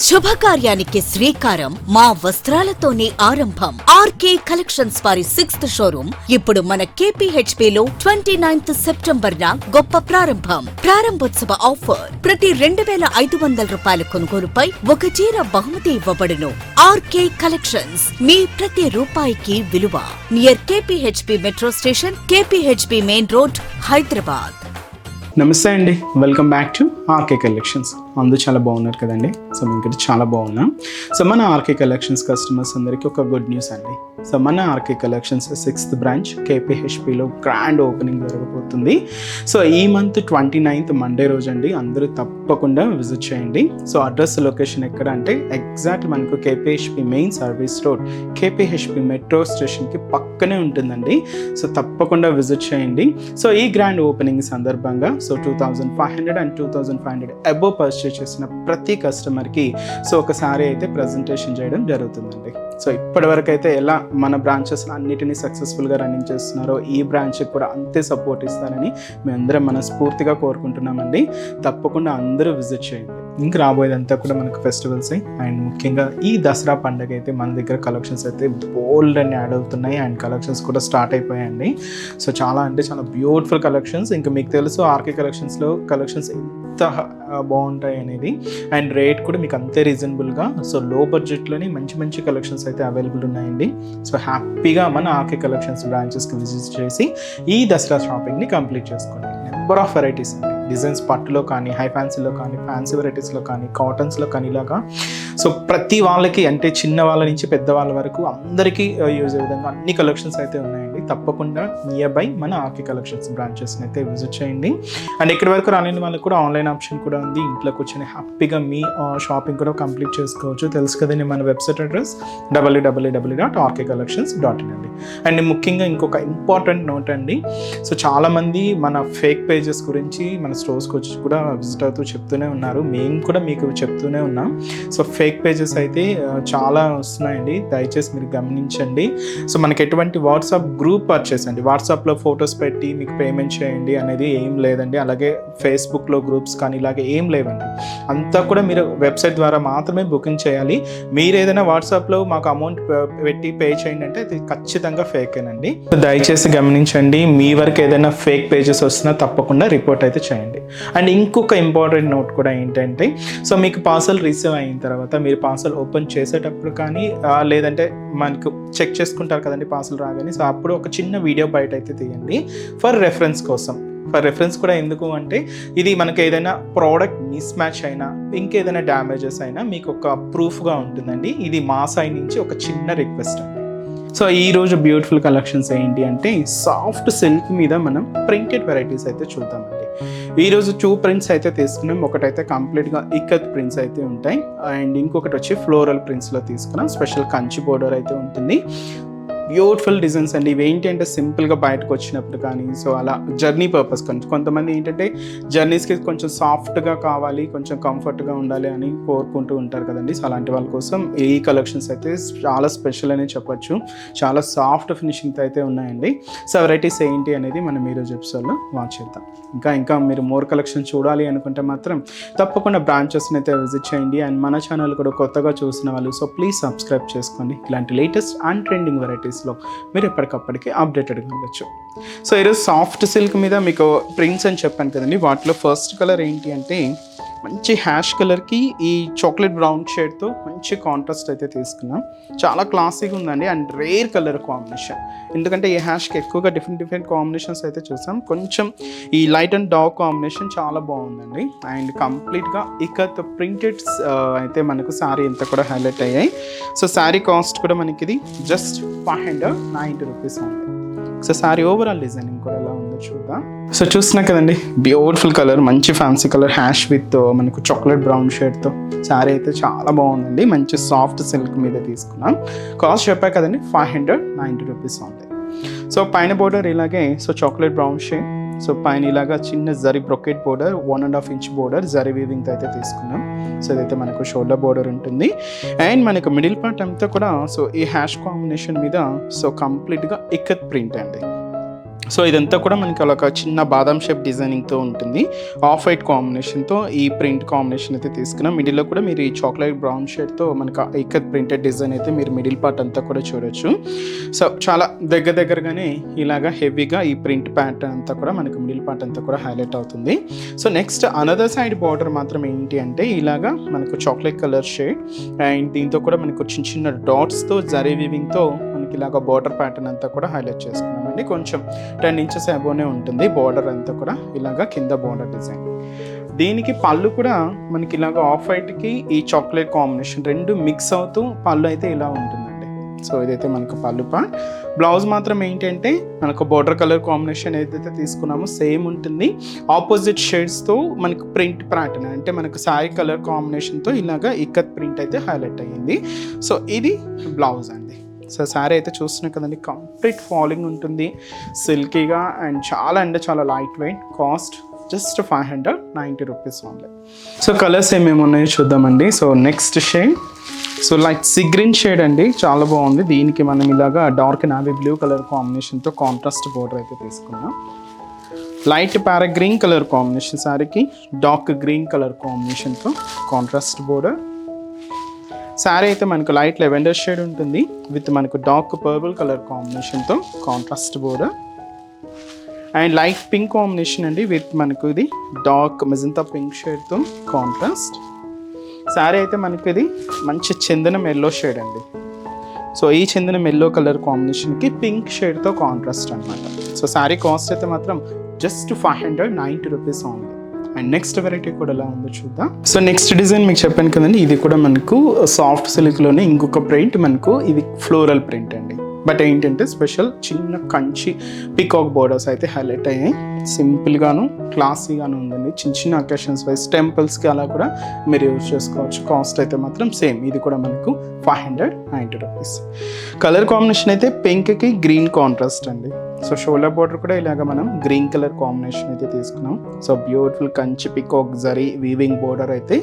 శుభకార్యానికి శ్రీకారం మా వస్త్రాలతోనే ఆరంభం. ఆర్కే కలెక్షన్స్ వారి 6th షోరూమ్ ఇప్పుడు మన KPHP లో 29th సెప్టెంబర్ న గొప్ప ప్రారంభం. ప్రారంభోత్సవ ఆఫర్ ప్రతి 2500 రూపాయల కొనుగోలుపై ఒక చీర బహుమతి ఇవ్వబడును. ఆర్కే కలెక్షన్స్ మీ ప్రతి రూపాయికి విలువ. Near KPHP metro station, KPHP main road, Hyderabad. నమస్తే అండి, welcome back to RK collections. అందరూ చాలా బాగున్నారు కదండి. సో మేము ఇక్కడ చాలా బాగున్నాం. సో మన ఆర్కే కలెక్షన్స్ కస్టమర్స్ అందరికీ ఒక గుడ్ న్యూస్ అండి. సో మన ఆర్కే కలెక్షన్స్ 6th బ్రాంచ్ KPHPలో గ్రాండ్ ఓపెనింగ్ జరగబోతుంది. సో ఈ మంత్ 29th మండే రోజు అండి. అందరూ తప్పకుండా విజిట్ చేయండి. సో అడ్రస్ లొకేషన్ ఎక్కడ అంటే ఎగ్జాక్ట్ మనకు KPHP main service road, KPHP metro స్టేషన్కి పక్కనే ఉంటుందండి. సో తప్పకుండా విజిట్ చేయండి. సో ఈ గ్రాండ్ ఓపెనింగ్ సందర్భంగా సో 2500 and 2500 అబోవ్ పర్చేస్ చేసిన ప్రతి కస్టమర్కి సో ఒకసారి అయితే ప్రజెంటేషన్ చేయడం జరుగుతుందండి. సో ఇప్పటివరకు అయితే ఎలా మన బ్రాంచెస్ అన్నిటినీ సక్సెస్ఫుల్గా రన్నింగ్ చేస్తున్నారో ఈ బ్రాంచ్కి కూడా అంతే సపోర్ట్ ఇస్తారని మేమందరం మనస్ఫూర్తిగా కోరుకుంటున్నామండి. తప్పకుండా అందరూ విజిట్ చేయండి. ఇంకా రాబోయేదంతా కూడా మనకు ఫెస్టివల్స్ అండ్ ముఖ్యంగా ఈ దసరా పండుగ అయితే మన దగ్గర కలెక్షన్స్ అయితే బోల్డ్ అని యాడ్ అవుతున్నాయి అండ్ కలెక్షన్స్ కూడా స్టార్ట్ అయిపోయాయండి. సో చాలా అంటే చాలా బ్యూటిఫుల్ కలెక్షన్స్. ఇంకా మీకు తెలుసు ఆర్కే కలెక్షన్స్లో కలెక్షన్స్ ఎంత బాగుంటాయి అనేది అండ్ రేట్ కూడా మీకు అంతే రీజనబుల్గా. సో లో బడ్జెట్లోని మంచి మంచి కలెక్షన్స్ అయితే అవైలబుల్ ఉన్నాయండి. సో హ్యాపీగా మన ఆర్కే కలెక్షన్స్ బ్రాంచెస్కి విజిట్ చేసి ఈ దసరా షాపింగ్ని కంప్లీట్ చేసుకోండి. నెంబర్ ఆఫ్ వెరైటీస్ అండి, డిజైన్స్ పట్టులో కానీ, హై ఫ్యాన్సీలో కానీ, ఫ్యాన్సీ వెరైటీస్లో కానీ, కాటన్స్లో కానీ ఇలాగా. సో ప్రతి వాళ్ళకి అంటే చిన్న వాళ్ళ నుంచి పెద్ద వాళ్ళ వరకు అందరికీ యూజ్ అయ్యే విధంగా అన్ని కలెక్షన్స్ అయితే ఉన్నాయండి. తప్పకుండా నియర్ బై మన ఆర్కే కలెక్షన్స్ బ్రాంచెస్ని అయితే విజిట్ చేయండి. అండ్ ఇక్కడి వరకు రాలేని వాళ్ళకి కూడా ఆన్లైన్ ఆప్షన్ కూడా ఉంది. ఇంట్లో కూర్చొని హ్యాపీగా మీ షాపింగ్ కూడా కంప్లీట్ చేసుకోవచ్చు. తెలుసు కదండి మన వెబ్సైట్ అడ్రస్ www.rkcollections.in అండి. అండ్ ముఖ్యంగా ఇంకొక ఇంపార్టెంట్ నోట్ అండి. సో చాలామంది మన ఫేక్ పేజెస్ గురించి మన స్టోర్స్కి వచ్చి కూడా విజిట్ అవుతూ చెప్తూనే ఉన్నారు. మేము కూడా మీకు చెప్తూనే ఉన్నాం. సో ఫేక్ పేజెస్ అయితే చాలా వస్తున్నాయండి, దయచేసి మీరు గమనించండి. సో మనకి ఎటువంటి వాట్సాప్ గ్రూప్ పర్చేస్ అండి, వాట్సాప్లో ఫొటోస్ పెట్టి మీకు పేమెంట్ చేయండి అనేది ఏం లేదండి. అలాగే ఫేస్బుక్లో గ్రూప్స్ కానీ ఇలాగే ఏం లేవండి. అంతా కూడా మీరు వెబ్సైట్ ద్వారా మాత్రమే బుకింగ్ చేయాలి. మీరు ఏదైనా వాట్సాప్లో మాకు అమౌంట్ పెట్టి పే చేయండి అంటే అది ఖచ్చితంగా ఫేకేనండి. దయచేసి గమనించండి. మీ వరకు ఏదైనా ఫేక్ పేజెస్ వస్తున్నా తప్పకుండా రిపోర్ట్ అయితే చేయండి. అండ్ ఇంకొక ఇంపార్టెంట్ నోట్ కూడా ఏంటంటే, సో మీకు పార్సల్ రిసీవ్ అయిన తర్వాత మీరు పార్సల్ ఓపెన్ చేసేటప్పుడు కానీ లేదంటే మనకు చెక్ చేసుకుంటారు కదండి పార్సల్ రాగానే. సో అప్పుడు ఒక చిన్న వీడియో బయట అయితే తీయండి ఫర్ రెఫరెన్స్ కోసం. ఫర్ రెఫరెన్స్ కూడా ఎందుకు అంటే ఇది మనకి ఏదైనా ప్రోడక్ట్ మిస్ మ్యాచ్ అయినా ఇంకేదైనా డ్యామేజెస్ అయినా మీకు ఒక ప్రూఫ్గా ఉంటుందండి. ఇది మా సైడ్ నుంచి ఒక చిన్న రిక్వెస్ట్ అండి. సో ఈరోజు బ్యూటిఫుల్ కలెక్షన్స్ ఏంటి అంటే సాఫ్ట్ సిల్క్ మీద మనం ప్రింటెడ్ వెరైటీస్ అయితే చూద్దామండి. ఈరోజు 2 ప్రింట్స్ అయితే తీసుకున్నాం. ఒకటైతే కంప్లీట్గా ఇక్కత్ ప్రింట్స్ అయితే ఉంటాయి అండ్ ఇంకొకటి వచ్చి ఫ్లోరల్ ప్రింట్స్లో తీసుకున్నాం. స్పెషల్ కంచి బోర్డర్ అయితే ఉంటుంది. బ్యూటిఫుల్ డిజైన్స్ అండి. ఇవి ఏంటి అంటే సింపుల్గా బయటకు వచ్చినప్పుడు కానీ సో అలా జర్నీ పర్పస్ కొంతమంది ఏంటంటే జర్నీస్కి కొంచెం సాఫ్ట్గా కావాలి, కొంచెం కంఫర్ట్గా ఉండాలి అని కోరుకుంటూ ఉంటారు కదండి. సో అలాంటి వాళ్ళ కోసం ఈ కలెక్షన్స్ అయితే చాలా స్పెషల్ అనే చెప్పొచ్చు. చాలా సాఫ్ట్ ఫినిషింగ్తో అయితే ఉన్నాయండి. సో వెరైటీస్ ఏంటి అనేది మనం ఈరోజు ఎపిసోడ్లో వాచ్ చేద్దాం. ఇంకా మీరు మోర్ కలెక్షన్ చూడాలి అనుకుంటే మాత్రం తప్పకుండా బ్రాంచెస్ని అయితే విజిట్ చేయండి. అండ్ మన ఛానల్ కూడా కొత్తగా చూసిన వాళ్ళు సో ప్లీజ్ సబ్స్క్రైబ్ చేసుకోండి. ఇలాంటి లేటెస్ట్ అండ్ ట్రెండింగ్ వెరైటీస్లో మీరు ఎప్పటికప్పటికీ అప్డేటెడ్గా ఉండొచ్చు. సో ఈరోజు సాఫ్ట్ సిల్క్ మీద మీకు ప్రింట్స్ అని చెప్పాను కదండి. వాటిలో ఫస్ట్ కలర్ ఏంటి అంటే మంచి హ్యాష్ కలర్కి ఈ చాక్లెట్ బ్రౌన్ షేడ్తో మంచి కాంట్రాస్ట్ అయితే తీసుకున్నాం. చాలా క్లాసీగా ఉందండి అండ్ రేర్ కలర్ కాంబినేషన్. ఎందుకంటే ఈ హ్యాష్కి ఎక్కువగా డిఫరెంట్ కాంబినేషన్స్ అయితే చూసాం. కొంచెం ఈ లైట్ అండ్ డార్క్ కాంబినేషన్ చాలా బాగుందండి. అండ్ కంప్లీట్గా ఇక్కత్ ప్రింటెడ్ అయితే మనకు శారీ అంతా కూడా హైలైట్ అయ్యాయి. సో శారీ కాస్ట్ కూడా మనకి ఇది జస్ట్ 590 రూపీస్ ఉంది. సో శారీ ఓవరాల్ డిజైనింగ్ కూడా ఎలా ఉందో చూద్దాం. సో చూస్తున్నా కదండి, బ్యూటిఫుల్ కలర్, మంచి ఫ్యాన్సీ కలర్ హ్యాష్ విత్ మనకు చాక్లెట్ బ్రౌన్ షేడ్తో శారీ అయితే చాలా బాగుందండి. మంచి సాఫ్ట్ సిల్క్ మీద తీసుకున్నాం. కాస్ట్ చెప్పా కదండి 590 రూపీస్ ఉంది. సో పైన బోర్డర్ ఇలాగే so chocolate brown shade. So పైన ఇలాగా చిన్న zari brocade border 1.5 inch border zari వీవింగ్తో అయితే తీసుకున్నాం. సో ఇదైతే మనకు షోల్డర్ బోర్డర్ ఉంటుంది అండ్ మనకు మిడిల్ పార్ట్ అంతా కూడా సో ఈ హ్యాష్ కాంబినేషన్ మీద సో కంప్లీట్గా ఇక్కత్ ప్రింట్ అండి. సో ఇదంతా కూడా మనకి ఒక చిన్న బాదం షేప్ డిజైనింగ్తో ఉంటుంది. ఆఫ్ వైట్ కాంబినేషన్తో ఈ ప్రింట్ కాంబినేషన్ అయితే తీసుకున్నాం. మిడిల్లో కూడా మీరు ఈ చాక్లెట్ బ్రౌన్ షేడ్తో మనకి ఇక్కత్ ప్రింటెడ్ డిజైన్ అయితే మీరు మిడిల్ పార్ట్ అంతా కూడా చూడొచ్చు. సో చాలా దగ్గరగానే ఇలాగా హెవీగా ఈ ప్రింట్ ప్యాటర్న్ అంతా కూడా మనకి మిడిల్ పార్ట్ అంతా కూడా హైలైట్ అవుతుంది. So next another side border మాత్రం ఏంటి అంటే ఇలాగా మనకు చాక్లెట్ కలర్ షేడ్ అండ్ దీంతో కూడా మనకు చిన్న డాట్స్తో జరీ వీవింగ్తో మనకి ఇలాగ బార్డర్ ప్యాటర్న్ అంతా కూడా హైలైట్ చేసుకున్నామండి. కొంచెం 10 ఇంచెస్ అబోనే ఉంటుంది బార్డర్ అంతా కూడా ఇలాగా కింద బార్డర్ డిజైన్. దీనికి పళ్ళు కూడా మనకి ఇలాగ ఆఫ్ వైట్కి ఈ చాక్లెట్ కాంబినేషన్ రెండు మిక్స్ అవుతూ పళ్ళు అయితే ఇలా ఉంటుందండి. సో ఇదైతే మనకు పళ్ళు పార్ట్. బ్లౌజ్ మాత్రం ఏంటంటే మనకు బార్డర్ కలర్ కాంబినేషన్ ఏదైతే తీసుకున్నామో సేమ్ ఉంటుంది. ఆపోజిట్ షేడ్స్తో మనకు ప్రింట్ ప్యాటర్న్ అంటే మనకు సారీ కలర్ కాంబినేషన్తో ఇలాగా ఇక్కత్ ప్రింట్ అయితే హైలైట్ అయ్యింది. సో ఇది బ్లౌజ్ అండి. సో శారీ అయితే చూస్తున్నాం కదండి, కంప్లీట్ ఫాలింగ్ ఉంటుంది, సిల్కీగా అండ్ చాలా అంటే చాలా light weight. Cost just 590 rupees only. So colours ఏమేమి ఉన్నాయో చూద్దామండి. So next shade so light sea green shade అండి, చాలా బాగుంది. దీనికి మనం ఇలాగా డార్క్ నావీ బ్లూ కలర్ కాంబినేషన్తో కాంట్రాస్ట్ బోర్డర్ అయితే తీసుకున్నాం. Light para green colour combination శారీకి డార్క్ గ్రీన్ కలర్ కాంబినేషన్తో కాంట్రాస్ట్ బోర్డర్. శారీ అయితే మనకు లైట్ లెవెండర్ షేడ్ ఉంటుంది విత్ మనకు డార్క్ పర్పుల్ కలర్ కాంబినేషన్తో contrast border and light pink combination అండి విత్ మనకు ఇది డార్క్ మెజంతా పింక్ షేడ్తో కాంట్రాస్ట్. శారీ అయితే మనకు ఇది మంచి చందనం ఎల్లో షేడ్ అండి. సో ఈ చందనం ఎల్లో కలర్ కాంబినేషన్కి పింక్ షేడ్తో కాంట్రాస్ట్ అనమాట. సో శారీ కాస్ట్ అయితే మాత్రం just 590 rupees only. And next variety కూడా ఎలా ఉందో చూద్దాం. సో నెక్స్ట్ డిజైన్ మీకు చెప్పాను కదండి, ఇది కూడా మనకు సాఫ్ట్ సిల్క్లోనే ఇంకొక ప్రింట్, మనకు ఇది ఫ్లోరల్ ప్రింట్ అండి. బట్ ఏంటంటే స్పెషల్ చిన్న కంచి పికాక్ బోర్డర్స్ అయితే హైలైట్ అయ్యాయి. సింపుల్గాను క్లాసీగాను ఉందండి. చిన్న అకేషన్స్ వైజ్ టెంపుల్స్కి అలా కూడా మీరు యూజ్ చేసుకోవచ్చు. కాస్ట్ అయితే మాత్రం సేమ్, ఇది కూడా మనకు 590 రూపీస్. కలర్ కాంబినేషన్ అయితే పింక్కి గ్రీన్ కాంట్రాస్ట్ అండి. సో షోల్డర్ బోర్డర్ కూడా ఇలాగ మనం గ్రీన్ కలర్ కాంబినేషన్ అయితే తీసుకున్నాం. So beautiful Kanchi peacock zari weaving border అయితే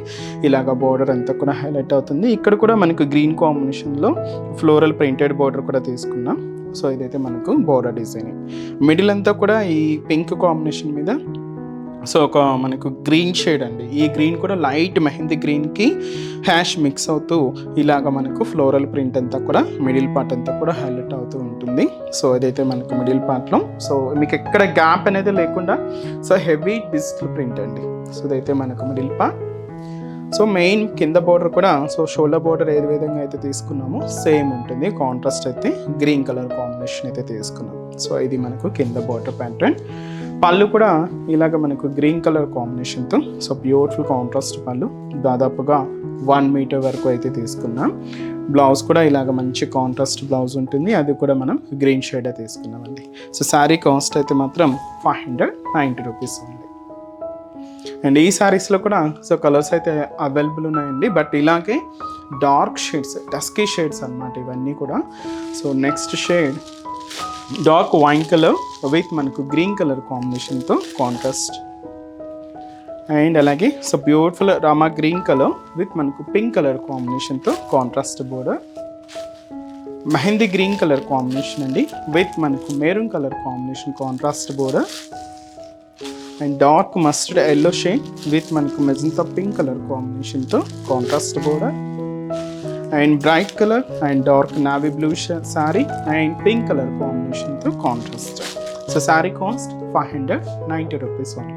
ఇలాగ బోర్డర్ అంతా కూడా హైలైట్ అవుతుంది. ఇక్కడ కూడా మనకు గ్రీన్ కాంబినేషన్లో ఫ్లోరల్ ప్రింటెడ్ బోర్డర్ కూడా తీసుకున్నాం. సో ఇదైతే మనకు బోర్డర్ డిజైనింగ్. మిడిల్ అంతా కూడా ఈ పింక్ కాంబినేషన్ మీద సో ఒక మనకు గ్రీన్ షేడ్ అండి. ఈ గ్రీన్ కూడా లైట్ మెహందీ గ్రీన్కి హ్యాష్ మిక్స్ అవుతూ ఇలాగ మనకు ఫ్లోరల్ ప్రింట్ అంతా కూడా మిడిల్ పార్ట్ అంతా కూడా హైలైట్ అవుతూ ఉంటుంది. సో ఇదైతే మనకు మిడిల్ పార్ట్లో సో మీకు ఎక్కడ గ్యాప్ అనేది లేకుండా సో హెవీ డిజిటల్ ప్రింట్ అండి. సో ఇదైతే మనకు మిడిల్ పార్ట్. సో మెయిన్ కింద బోర్డర్ కూడా సో షోల్డర్ బోర్డర్ ఏ విధంగా అయితే తీసుకున్నామో సేమ్ ఉంటుంది. కాంట్రాస్ట్ అయితే గ్రీన్ కలర్ కాంబినేషన్ అయితే తీసుకున్నాం. సో ఇది మనకు కింద బోర్డర్ ప్యాటర్న్. పళ్ళు కూడా ఇలాగ మనకు గ్రీన్ కలర్ కాంబినేషన్తో సో బ్యూటిఫుల్ కాంట్రాస్ట్ పళ్ళు, దాదాపుగా 1 మీటర్ వరకు అయితే తీసుకున్నాం. బ్లౌజ్ కూడా ఇలాగ మంచి కాంట్రాస్ట్ బ్లౌజ్ ఉంటుంది, అది కూడా మనం గ్రీన్ షేడ్ తీసుకున్నామండి. సో శారీ కాస్ట్ అయితే మాత్రం 590 రూపీస్ ఉంది. అండ్ ఈ శారీస్లో కూడా సో కలర్స్ అయితే అవైలబుల్ ఉన్నాయండి. బట్ ఇలాగే డార్క్ షేడ్స్, డస్కీ షేడ్స్ అన్నమాట ఇవన్నీ కూడా. So next shade dark wine colour with మనకు గ్రీన్ కలర్ కాంబినేషన్తో కాంట్రాస్ట్ అండ్ అలాగే so beautiful Rama green colour with మనకు పింక్ కలర్ కాంబినేషన్తో contrast border. Mehndi green colour combination అండి విత్ మనకు maroon colour combination contrast border and dark mustard yellow shade with మనకు magenta pink colour కాంబినేషన్తో contrast border and bright colour and dark navy blue sari and pink colour కాంబినేషన్తో contrast. So sari cost 590 rupees only.